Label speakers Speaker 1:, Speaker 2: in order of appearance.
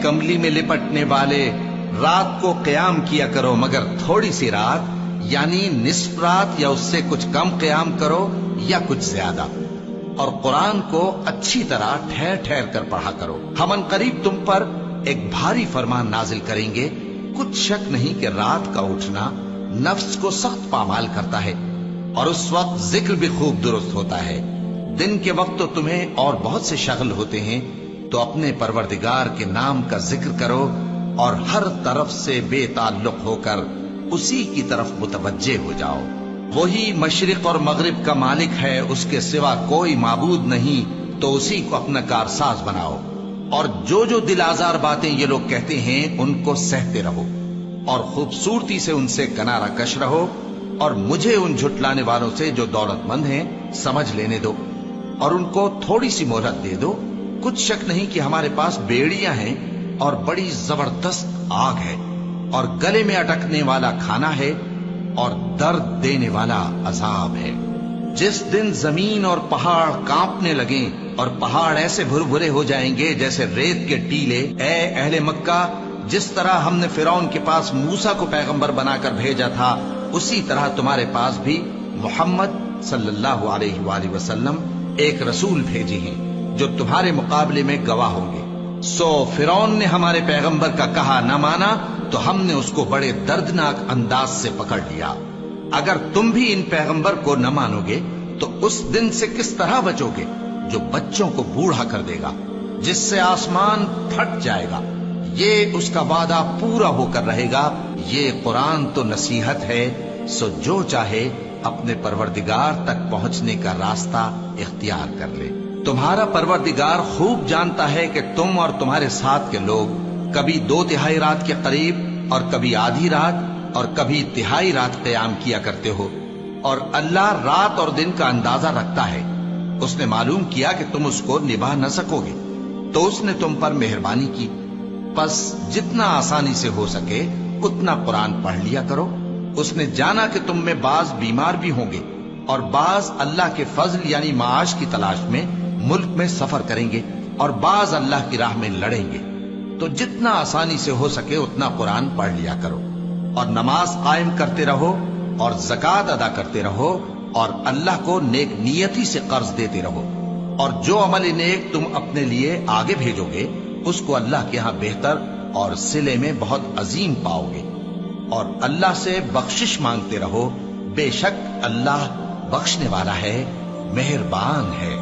Speaker 1: کملی میں لپٹنے والے، رات کو قیام کیا کرو مگر تھوڑی سی رات، یعنی نصف رات یا اس سے کچھ کم قیام کرو یا کچھ زیادہ، اور قرآن کو اچھی طرح ٹھہر ٹھہر کر پڑھا کرو۔ ہم ان قریب تم پر ایک بھاری فرمان نازل کریں گے، کچھ شک نہیں کہ رات کا اٹھنا نفس کو سخت پامال کرتا ہے، اور اس وقت ذکر بھی خوب درست ہوتا ہے۔ دن کے وقت تو تمہیں اور بہت سے شغل ہوتے ہیں، تو اپنے پروردگار کے نام کا ذکر کرو اور ہر طرف سے بے تعلق ہو کر اسی کی طرف متوجہ ہو جاؤ۔ وہی مشرق اور مغرب کا مالک ہے، اس کے سوا کوئی معبود نہیں، تو اسی کو اپنا کارساز بناؤ۔ اور جو دل آزار باتیں یہ لوگ کہتے ہیں ان کو سہتے رہو، اور خوبصورتی سے ان سے کنارہ کش رہو، اور مجھے ان جھٹلانے والوں سے جو دولت مند ہیں سمجھ لینے دو، اور ان کو تھوڑی سی مہلت دے دو۔ کچھ شک نہیں کہ ہمارے پاس بیڑیاں ہیں اور بڑی زبردست آگ ہے، اور گلے میں اٹکنے والا کھانا ہے، اور درد دینے والا عذاب ہے۔ جس دن زمین اور پہاڑ کانپنے لگیں اور پہاڑ ایسے بھربھرے ہو جائیں گے جیسے ریت کے ٹیلے، اے اہل مکہ، جس طرح ہم نے فرعون کے پاس موسیٰ کو پیغمبر بنا کر بھیجا تھا، اسی طرح تمہارے پاس بھی محمد صلی اللہ علیہ وآلہ وسلم ایک رسول بھیجے ہیں جو تمہارے مقابلے میں گواہ ہوں گے۔ سو فرعون نے ہمارے پیغمبر کا کہا نہ مانا تو ہم نے اس کو بڑے دردناک انداز سے پکڑ لیا۔ اگر تم بھی ان پیغمبر کو نہ مانو گے تو اس دن سے کس طرح بچو گے جو بچوں کو بوڑھا کر دے گا، جس سے آسمان پھٹ جائے گا۔ یہ اس کا وعدہ پورا ہو کر رہے گا۔ یہ قرآن تو نصیحت ہے، سو جو چاہے اپنے پروردگار تک پہنچنے کا راستہ اختیار کر لے۔ تمہارا پروردگار خوب جانتا ہے کہ تم اور تمہارے ساتھ کے لوگ کبھی 2/3 رات کے قریب اور کبھی آدھی رات اور کبھی تہائی رات قیام کیا کرتے ہو، اور اللہ رات اور دن کا اندازہ رکھتا ہے۔ اس نے معلوم کیا کہ تم اس کو نبھا نہ سکو گے، تو اس نے تم پر مہربانی کی، پس جتنا آسانی سے ہو سکے اتنا قرآن پڑھ لیا کرو۔ اس نے جانا کہ تم میں بعض بیمار بھی ہوں گے، اور بعض اللہ کے فضل یعنی معاش کی تلاش میں ملک میں سفر کریں گے، اور بعض اللہ کی راہ میں لڑیں گے، تو جتنا آسانی سے ہو سکے اتنا قرآن پڑھ لیا کرو، اور نماز قائم کرتے رہو، اور زکوٰۃ ادا کرتے رہو، اور اللہ کو نیک نیتی سے قرض دیتے رہو، اور جو عمل نیک تم اپنے لیے آگے بھیجو گے اس کو اللہ کے ہاں بہتر اور صلے میں بہت عظیم پاؤ گے، اور اللہ سے بخشش مانگتے رہو، بے شک اللہ بخشنے والا ہے، مہربان ہے۔